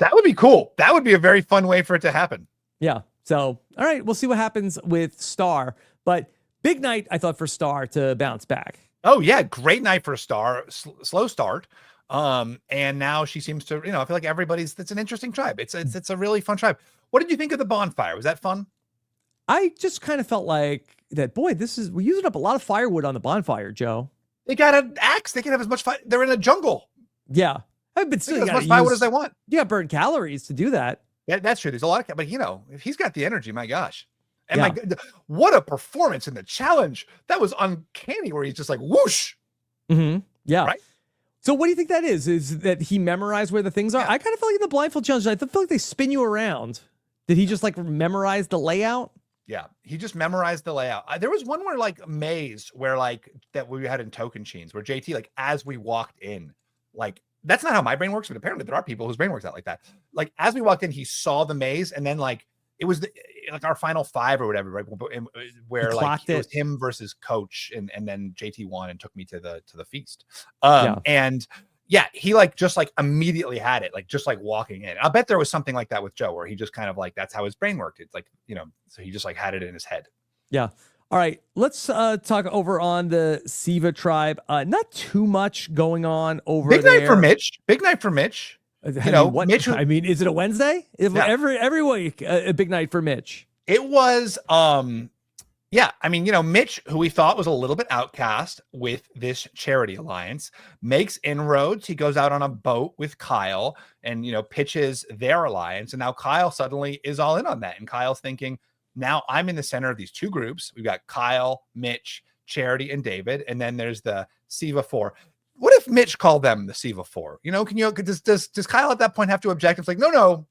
That would be cool. That would be a very fun way for it to happen. Yeah. So, all right, we'll see what happens with Star. But big night, I thought, for Star to bounce back. Oh, yeah. Great night for Star. Slow start. And now she seems to, I feel like it's an interesting tribe. It's a really fun tribe. What did you think of the bonfire? Was that fun? I just kind of felt like that, boy, we're using up a lot of firewood on the bonfire, Joe. They got an axe. They can have as much fire. They're in a jungle. Yeah. But still, as much firewood as they want. You got burn calories to do that. Yeah, that's true. There's a lot of, but if he's got the energy, my gosh. And my God, what a performance in the challenge. That was uncanny where he's just like whoosh. Mm-hmm. Yeah. Right. So what do you think that is? Is that he memorized where the things are? Yeah. I kind of feel like in the blindfold challenge, I feel like they spin you around. Did he just like memorize the layout? Yeah, he just memorized the layout. There was one where like maze where like that we had in Token Sheens where JT, like as we walked in, like that's not how my brain works, but apparently there are people whose brain works out like that. Like as we walked in, he saw the maze and then like it was like our final 5 or whatever, right? Where like it was him versus Coach and then JT won and took me to the feast. And yeah, he like just like immediately had it, like just like walking in. I bet there was something like that with Joe where he just kind of like that's how his brain worked. It's like, so he just like had it in his head. Yeah. All right, let's talk over on the Siva tribe. Not too much going on over there. Big night for Mitch. Big night for Mitch. Mitch. I mean, is it a Wednesday? Every week, a big night for Mitch. It was. Yeah, I mean, Mitch, who we thought was a little bit outcast with this charity alliance, makes inroads. He goes out on a boat with Kyle and, pitches their alliance. And now Kyle suddenly is all in on that. And Kyle's thinking, now I'm in the center of these two groups. We've got Kyle, Mitch, Charity, and David. And then there's the Siva 4. What if Mitch called them the Siva 4? Does Kyle at that point have to object? It's like, no,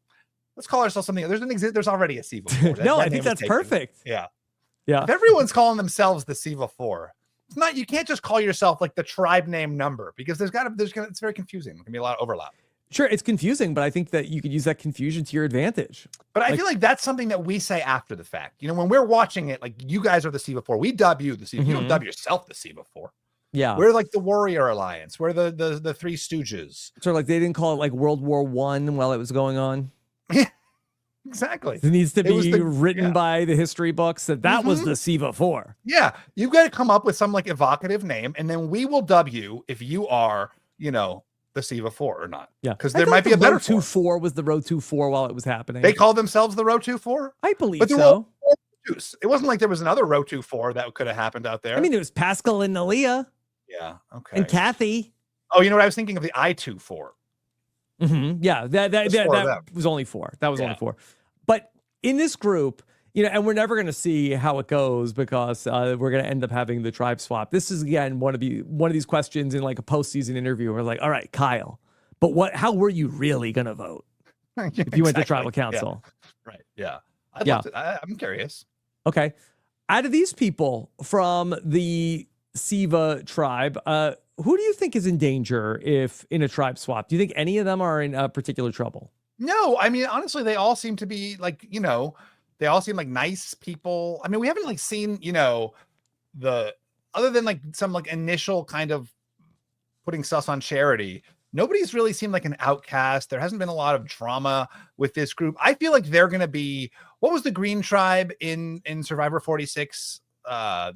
let's call ourselves something. There's already a Siva 4. No, I think that's perfect. Yeah. Yeah. If everyone's calling themselves the Siva 4, it's not. You can't just call yourself like the tribe name number because it's very confusing. There can be a lot of overlap. Sure, it's confusing, but I think that you could use that confusion to your advantage. But I feel like that's something that we say after the fact. When we're watching it, like you guys are the Siva 4. We dub you the Siva. You don't dub yourself the Siva 4. Yeah. We're like the Warrior Alliance. We're the Three Stooges. Sort of like they didn't call it like World War I while it was going on. Exactly. It needs to be written by the history books that was the Siva 4. Yeah. You've got to come up with some like evocative name, and then we will dub you if you are, the Siva 4 or not. Yeah. Because there might be a better 4 was the Road 4 while it was happening. They called themselves the Road 4? I believe so. It wasn't like there was another Road 4 that could have happened out there. I mean, there was Pascal and Nalia. Yeah. Okay. And Kathy. Oh, you know what? I was thinking of the I-24. Yeah, that was only 4. That was only 4. But in this group, and we're never going to see how it goes because we're going to end up having the tribe swap. This is again one of these questions in like a postseason interview. We're like, all right, Kyle, but how were you really going to vote if you went to tribal council? Yeah. Right. Yeah. I'm curious. Okay. Out of these people from the Siva tribe, who do you think is in danger if in a tribe swap? Do you think any of them are in particular trouble? No, I mean, honestly, they all seem to be like, they all seem like nice people. I mean, we haven't like seen, other than like some like initial kind of putting sus on Charity, nobody's really seemed like an outcast. There hasn't been a lot of drama with this group. I feel like they're going to be, what was the Green Tribe in Survivor 46? The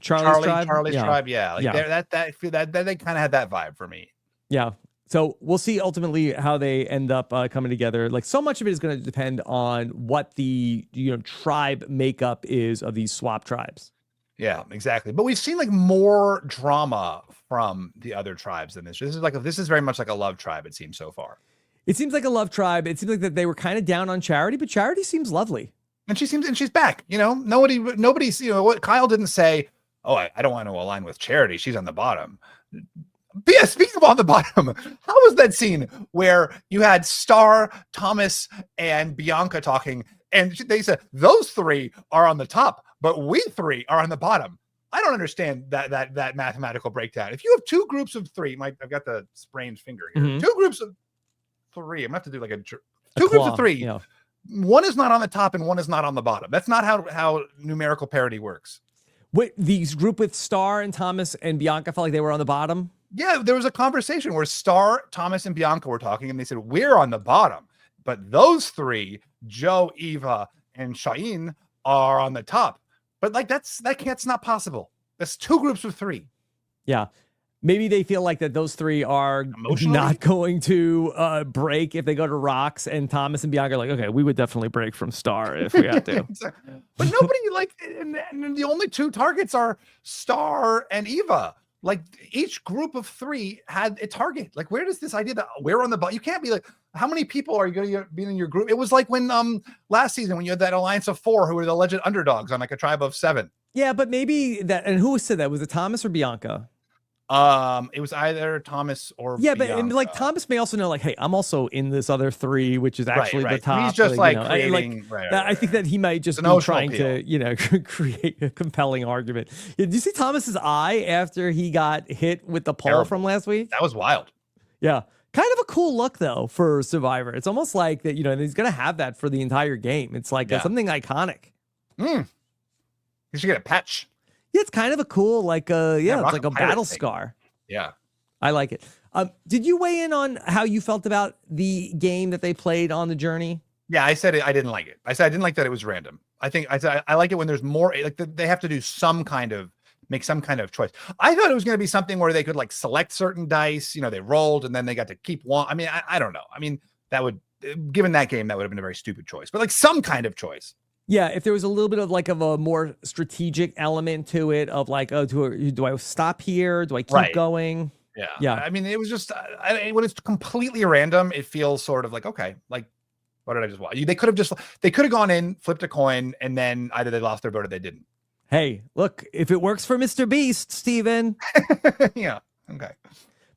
Charlie's tribe. Yeah. Like that they kind of had that vibe for me. Yeah. So we'll see ultimately how they end up coming together. Like so much of it is going to depend on what the tribe makeup is of these swap tribes. Yeah, exactly. But we've seen like more drama from the other tribes than this. This is very much like a love tribe. It seems so far. It seems like a love tribe. It seems like that they were kind of down on Charity, but Charity seems lovely. And she's back. Nobody's. What Kyle didn't say. Oh, I don't want to align with Charity. She's on the bottom. Yeah, speaking of on the bottom, how was that scene where you had Star, Thomas, and Bianca talking, and they said those 3 are on the top, but we 3 are on the bottom? I don't understand that mathematical breakdown. If you have 2 groups of 3, I've got the sprained finger here. Mm-hmm. 2 groups of 3. I'm gonna have to do like two groups of 3. Yeah. One is not on the top and one is not on the bottom. That's not how numerical parity works. Wait, these group with Star and Thomas and Bianca felt like they were on the bottom? Yeah, there was a conversation where Star, Thomas, and Bianca were talking, and they said, we're on the bottom. But those 3, Joe, Eva, and Shaheen, are on the top. But like that's not possible. That's 2 groups of 3. Yeah. Maybe they feel like that those 3 are not going to break if they go to rocks, and Thomas and Bianca are like, okay, we would definitely break from Star if we had to. But nobody and the only 2 targets are Star and Eva. Like each group of 3 had a target. Like where does this idea that we're on the bottom? You can't be like, how many people are you going to be in your group? It was like when last season when you had that alliance of 4 who were the alleged underdogs on like a tribe of 7. Yeah, but maybe that. And who said that? Was it Thomas or Bianca? It was either Thomas or Bianca. But like Thomas may also know, like, hey, I'm also in this other 3, which is actually the top. He's just creating. I think that he might just be trying to, create a compelling argument. Did you see Thomas's eye after he got hit with the pole from last week? That was wild. Yeah, kind of a cool look though for Survivor. It's almost like that. He's gonna have that for the entire game. It's like something iconic. You should get a patch. Yeah, it's kind of a cool, it's like a battle scar. Yeah. I like it. Did you weigh in on how you felt about the game that they played on the journey? Yeah, I said I didn't like it. I said I didn't like that it was random. I like it when there's more, like they have to do make some kind of choice. I thought it was going to be something where they could like select certain dice, they rolled and then they got to keep one. I mean, I don't know. I mean, given that game, that would have been a very stupid choice, but like some kind of choice. Yeah, if there was a little bit of like of a more strategic element to it, of like, oh, do I stop here? Do I keep going? Yeah. I mean, it was just when it's completely random, it feels sort of like, okay, like, what did I just watch? They could have gone in, flipped a coin, and then either they lost their vote or they didn't. Hey, look, if it works for Mr. Beast, Steven. Yeah. Okay.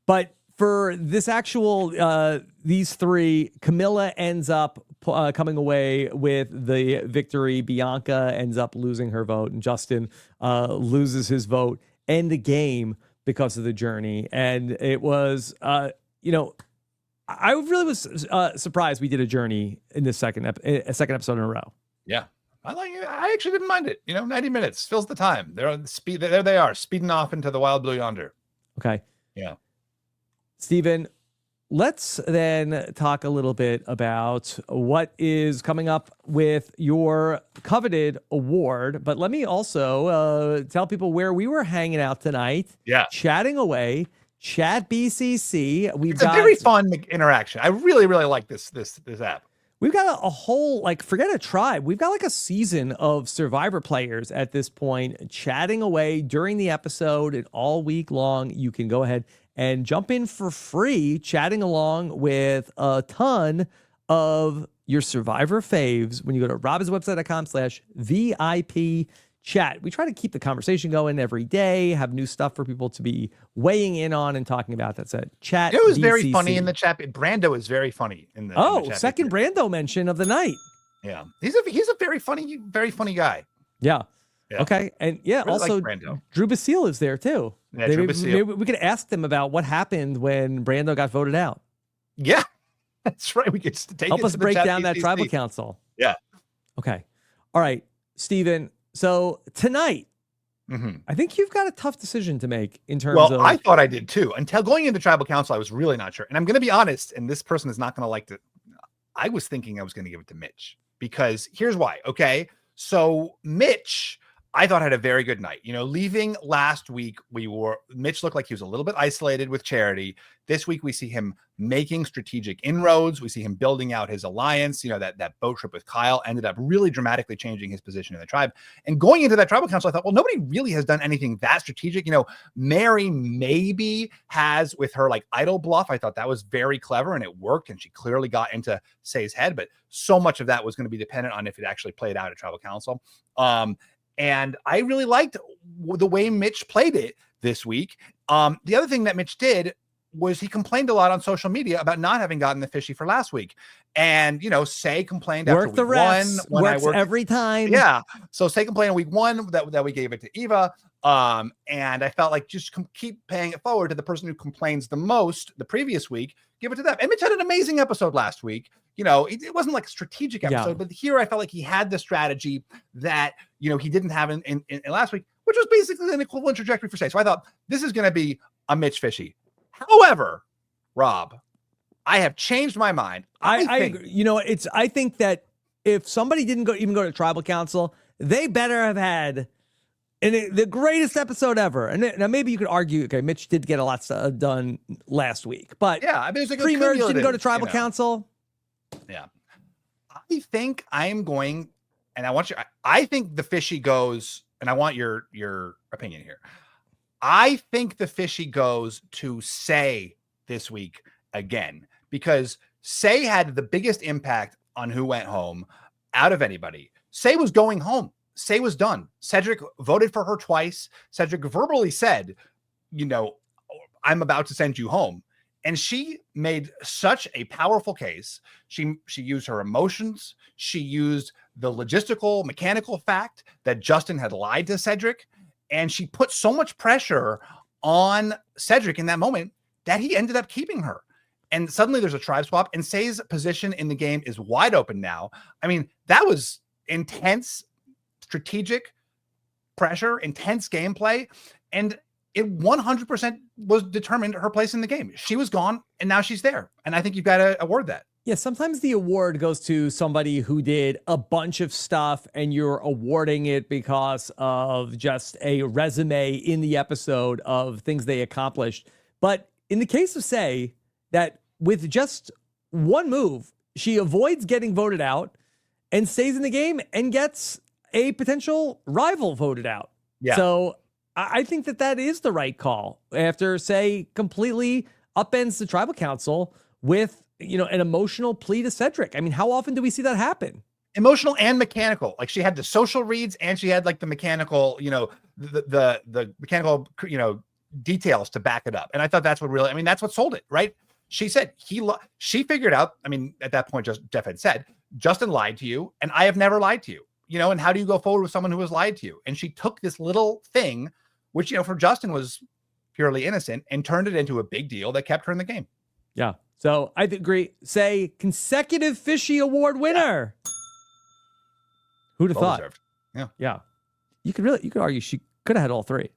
But for this actual, these three, Camilla ends up coming away with the victory. Bianca ends up losing her vote, and Justin loses his vote and the game because of the journey. And it was, I really was surprised we did a journey in this second episode in a row. Yeah. I actually didn't mind it. 90 minutes fills the time. They're on the speed. There they are, speeding off into the wild blue yonder. Okay. Yeah. Steven, let's then talk a little bit about what is coming up with your coveted award. But let me also tell people where we were hanging out tonight. Yeah. Chatting away. Chat BCC. It's a very fun interaction. I really, really like this app. We've got a whole, like, forget a tribe. We've got like a season of Survivor players at this point, chatting away during the episode and all week long. You can go ahead and jump in for free, chatting along with a ton of your Survivor faves when you go to robinswebsite.com/VIP chat. We try to keep the conversation going every day, have new stuff for people to be weighing in on and talking about. That's at chat. It was very funny in the chat. Brando is very funny in the chat. Second Brando mention of the night. Yeah. He's a very funny guy. Yeah. Okay. And yeah, really also Drew Basile is there too. Yeah, maybe we could ask them about what happened when Brando got voted out. Yeah. That's right. We could help us break down that tribal council. Yeah. Okay. All right, Steven. So tonight, I think you've got a tough decision to make in terms of... Well, I thought I did too. Until going into tribal council, I was really not sure. And I'm going to be honest, and this person is not going to like to... I was thinking I was going to give it to Mitch. Because here's why, okay? So Mitch, I thought had a very good night. Leaving last week, Mitch looked like he was a little bit isolated with Charity. This week, we see him making strategic inroads. We see him building out his alliance. That boat trip with Kyle ended up really dramatically changing his position in the tribe. And going into that tribal council, I thought, well, nobody really has done anything that strategic. Mary maybe has with her like idol bluff. I thought that was very clever and it worked. And she clearly got into Say's head. But so much of that was going to be dependent on if it actually played out at tribal council. And I really liked the way Mitch played it this week. The other thing that Mitch did was he complained a lot on social media about not having gotten the Fishy for last week. And, Say complained after week one. Works every time. Yeah. So Say complained in week one that we gave it to Eva. And I felt like just keep paying it forward to the person who complains the most the previous week. Give it to them. And Mitch had an amazing episode last week. It wasn't like a strategic episode, but here I felt like he had the strategy that, he didn't have in last week, which was basically an equivalent trajectory for Say. So I thought this is going to be a Mitch Fishy. However, Rob, I have changed my mind. I agree. I think that if somebody didn't even go to tribal council, they better have had the greatest episode ever. And now maybe you could argue, okay, Mitch did get a lot done last week, but yeah, I mean, it's like pre-merge didn't go to tribal council. Yeah. I think I am going, and I think the Fishy goes, and I want your opinion here. I think the Fishy goes to Say this week again, because Say had the biggest impact on who went home out of anybody. Say was going home. Say was done. Cedrek voted for her twice. Cedrek verbally said, I'm about to send you home. And she made such a powerful case. She used her emotions. She used the logistical, mechanical fact that Justin had lied to Cedrek. And she put so much pressure on Cedrek in that moment that he ended up keeping her. And suddenly there's a tribe swap, and Say's position in the game is wide open now. I mean, that was intense strategic pressure, intense gameplay. And it 100% was determined her place in the game. She was gone, and now she's there. And I think you've got to award that. Yeah, sometimes the award goes to somebody who did a bunch of stuff and you're awarding it because of just a resume in the episode of things they accomplished. But in the case of Say, that with just one move, she avoids getting voted out and stays in the game and gets a potential rival voted out. Yeah. So I think that is the right call after, say, completely upends the tribal council with, an emotional plea to Cedrek. I mean, how often do we see that happen? Emotional and mechanical. Like she had the social reads and she had like the mechanical, the mechanical, details to back it up. And I thought that's what really, that's what sold it, right? She said she figured out, at that point, Jeff had said, Justin lied to you and I have never lied to you, and how do you go forward with someone who has lied to you? And she took this little thing, which, for Justin was purely innocent, and turned it into a big deal that kept her in the game. Yeah. So I agree. Say consecutive Fishy Award winner. Yeah. Who'd have thought? Deserved. Yeah. Yeah. You could argue she could have had all three.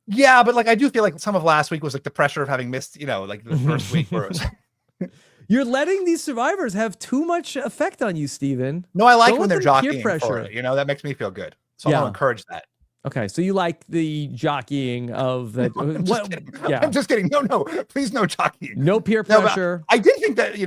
Yeah, but I do feel like some of last week was like the pressure of having missed, the first week where it was. You're letting these survivors have too much effect on you, Steven. No, I like when they're jockeying for it. That makes me feel good. So I'll encourage that. Okay, so you like the jockeying of that? I'm just kidding. No, please, no jockeying. No peer pressure. I did think that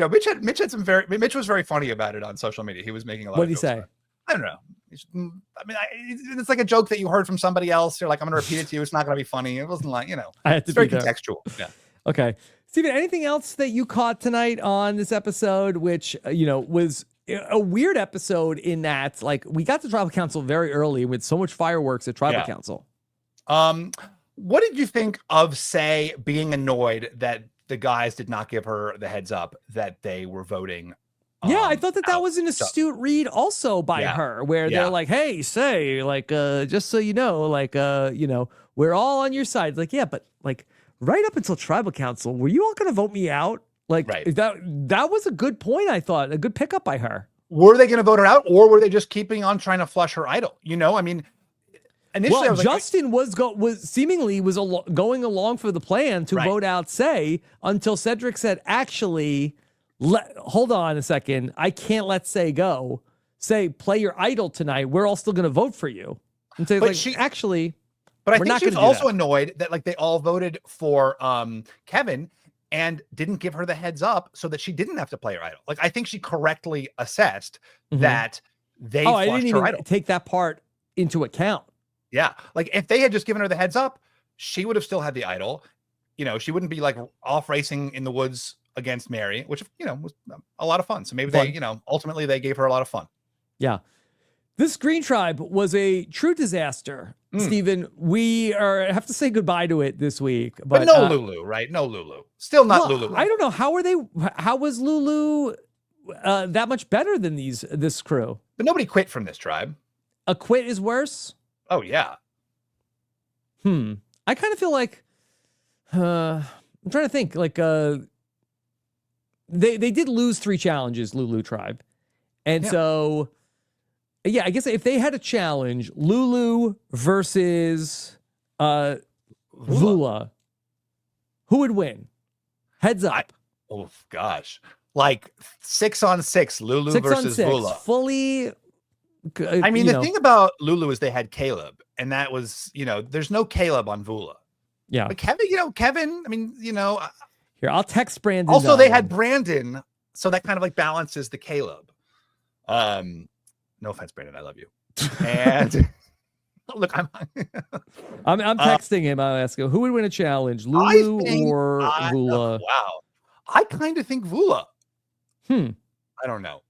Mitch was very funny about it on social media. He was making a lot. What did he say? I don't know. It's like a joke that you heard from somebody else. You're like, I'm going to repeat it to you. It's not going to be funny. It wasn't like, I had to it's very contextual. Yeah. Okay. Steven, anything else that you caught tonight on this episode, which, was a weird episode in that, we got to tribal council very early with so much fireworks at tribal council. What did you think of, say, being annoyed that the guys did not give her the heads up that they were voting? Yeah, I thought that was an astute read also by her, where they're like, hey, Say, just so you know, we're all on your side. Like, yeah, but right up until tribal council, were you all going to vote me out? That was a good point, I thought, a good pickup by her. Were they going to vote her out, or were they just keeping on trying to flush her idol? Initially, I was Justin was going along for the plan to vote out Say until Cedrek said, actually, hold on a second. I can't let Say go. Say, play your idol tonight. We're all still going to vote for you. And so but I think she was also annoyed that they all voted for Kevin and didn't give her the heads up so that she didn't have to play her idol. I think she correctly assessed that they flushed I didn't her even idol. Take that part into account. Yeah. If they had just given her the heads up, she would have still had the idol. She wouldn't be off racing in the woods against Mary, which, was a lot of fun. So maybe they, ultimately they gave her a lot of fun. Yeah. This Green Tribe was a true disaster. Steven, we have to say goodbye to it this week. But no Lulu, right? No Lulu. Still not Lulu. I don't know. How was Lulu that much better than this crew? But nobody quit from this tribe. A quit is worse? Oh, yeah. I kind of feel like, I'm trying to think, they did lose 3 challenges, Lulu Tribe. And so, yeah, I guess if they had a challenge, Lulu versus Vula, who would win? Heads up. Oh, gosh. 6-on-6, Lulu 6 versus on 6, Vula. Fully. The thing about Lulu is they had Caleb, and that was, there's no Caleb on Vula. Yeah. But Kevin, Here, I'll text Brandon. Also, they had Brandon, so that kind of balances the Caleb. No offense, Brandon, I love you. And look, I'm texting him. I'll ask him who would win a challenge, Lulu or Vula. Wow, I kind of think Vula. I don't know,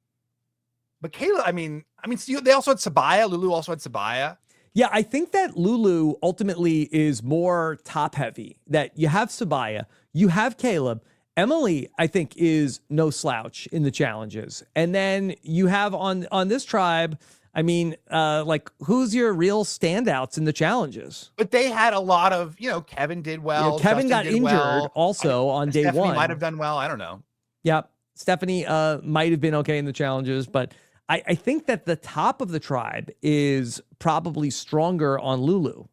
but Caleb. They also had Sabaya. Lulu also had Sabaya. Yeah, I think that Lulu ultimately is more top heavy. That you have Sabaya, you have Caleb. Emily, I think, is no slouch in the challenges. And then you have on this tribe, who's your real standouts in the challenges? But they had a lot of, Kevin did well. Yeah, Kevin got injured also on day Stephanie 1. Might have done well. I don't know. Yeah, Stephanie might have been okay in the challenges, but I think that the top of the tribe is probably stronger on Lulu.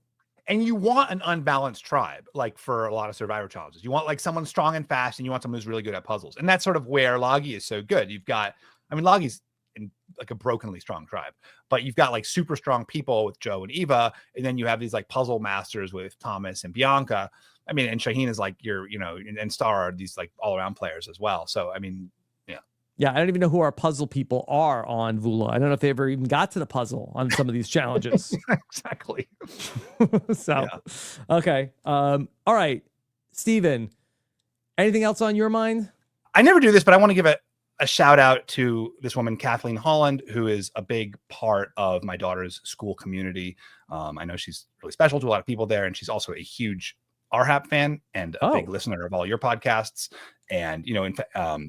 And you want an unbalanced tribe, for a lot of Survivor challenges. You want someone strong and fast, and you want someone who's really good at puzzles. And that's sort of where Loggy is so good. You've got, Loggy's in a brokenly strong tribe, but you've got super strong people with Joe and Eva, and then you have these puzzle masters with Thomas and Bianca. And Shaheen is your, and Star are these all around players as well. So yeah. Yeah, I don't even know who our puzzle people are on Vula. I don't know if they ever even got to the puzzle on some of these challenges. Exactly. So, okay. All right, Steven, anything else on your mind? I never do this, but I want to give a shout out to this woman, Kathleen Holland, who is a big part of my daughter's school community. I know she's really special to a lot of people there, and she's also a huge RHAP fan and a big listener of all your podcasts. And,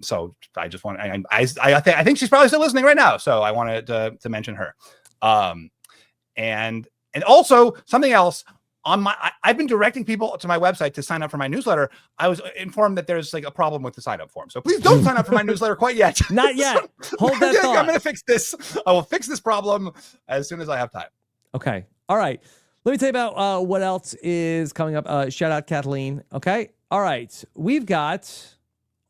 so I just want, I think she's probably still listening right now. So I wanted to mention her. And also something else I've been directing people to my website to sign up for my newsletter. I was informed that there's like a problem with the sign up form. So please don't sign up for my newsletter quite yet. Not yet. Hold that thought. I'm going to fix this. I will fix this problem as soon as I have time. Okay. All right. Let me tell you about what else is coming up. Shout out Kathleen. Okay. All right. We've got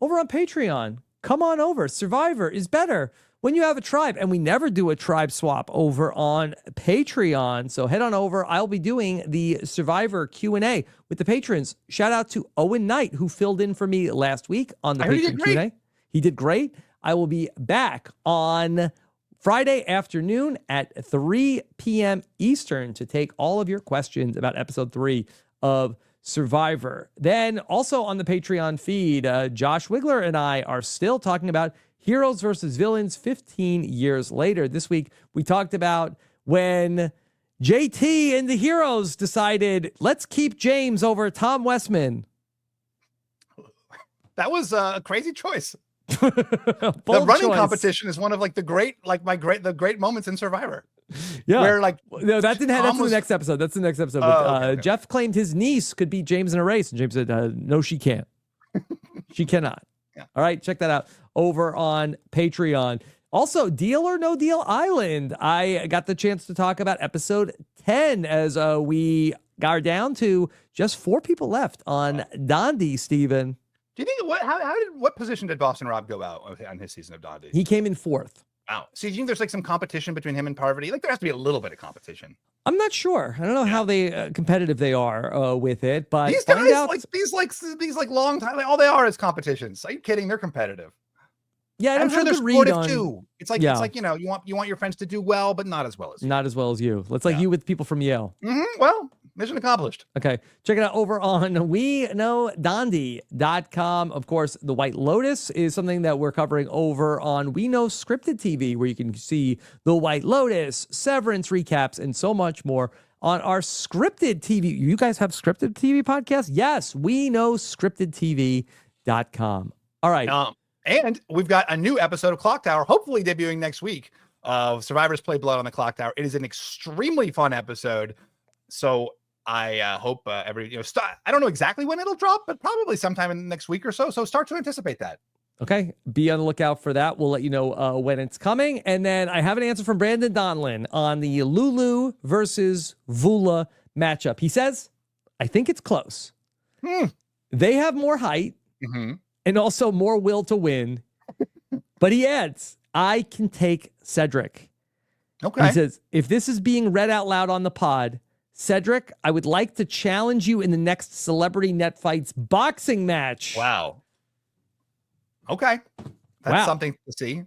over on Patreon. Come on over. Survivor is better when you have a tribe, and we never do a tribe swap over on Patreon. So head on over. I'll be doing the Survivor Q&A with the patrons. Shout out to Owen Knight, who filled in for me last week on the Patreon Q&A. He did great. I will be back on Friday afternoon at 3 p.m. Eastern to take all of your questions about episode 3 of Survivor. Then also on the Patreon feed, Josh Wigler and I are still talking about Heroes versus Villains 15 years later. This week, we talked about when JT and the Heroes decided, let's keep James over Tom Westman. That was a crazy choice. The running competition is one of like the great moments in Survivor. Yeah. Where like no, that's the next episode. That's the next episode. Okay. Jeff claimed his niece could beat James in a race, and James said, no, she can't. She cannot. Yeah. All right, check that out over on Patreon. Also, Deal or No Deal Island. I got the chance to talk about episode 10 as we got down to just 4 people left on Dondi, Steven. Do you think what position did Boston Rob go out on his season of Dondi? He came in 4th. Wow. So do you think there's like some competition between him and Parvati? Like there has to be a little bit of competition. I'm not sure. I don't know how they competitive they are with it, but these guys these long time, all they are is competitions. Are you kidding? They're competitive. Yeah, I'm sure they're supportive too. It's like you want your friends to do well, but not as well as you. Not as well as you. Let's like you with people from Yale. Mm-hmm. Well, mission accomplished. Okay. Check it out over on WeKnowDondi.com. Of course, The White Lotus is something that we're covering over on We Know Scripted TV, where you can see The White Lotus, Severance recaps, and so much more on our Scripted TV. You guys have Scripted TV podcast? Yes. WeKnowScriptedTV.com. All right. And we've got a new episode of Clock Tower, hopefully debuting next week, of Survivors Play Blood on the Clock Tower. It is an extremely fun episode. So I hope I don't know exactly when it'll drop, but probably sometime in the next week or so. So start to anticipate that. Okay. Be on the lookout for that. We'll let you know when it's coming. And then I have an answer from Brandon Donlin on the Lulu versus Vula matchup. He says, I think it's close. They have more height. Mm-hmm. And also more will to win. But he adds, I can take Cedrek. Okay. He says, if this is being read out loud on the pod, Cedrek, I would like to challenge you in the next Celebrity Net Fights boxing match. Wow. Okay. That's something to see.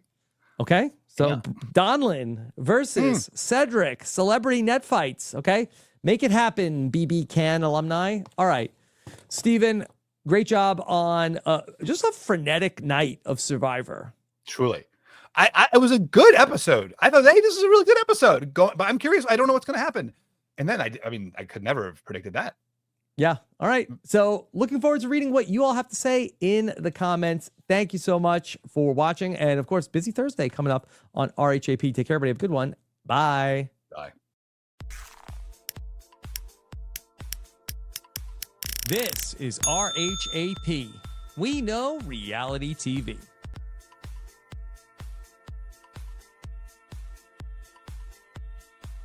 Okay. So Donlin versus Cedrek, Celebrity Net Fights. Okay. Make it happen, BB Can alumni. All right. Steven, great job on just a frenetic night of Survivor. Truly. It was a good episode. I thought, hey, this is a really good episode. But I'm curious. I don't know what's going to happen. And then, I could never have predicted that. Yeah. All right. So looking forward to reading what you all have to say in the comments. Thank you so much for watching. And, of course, busy Thursday coming up on RHAP. Take care, everybody. Have a good one. Bye. Bye. This is RHAP. We know reality TV.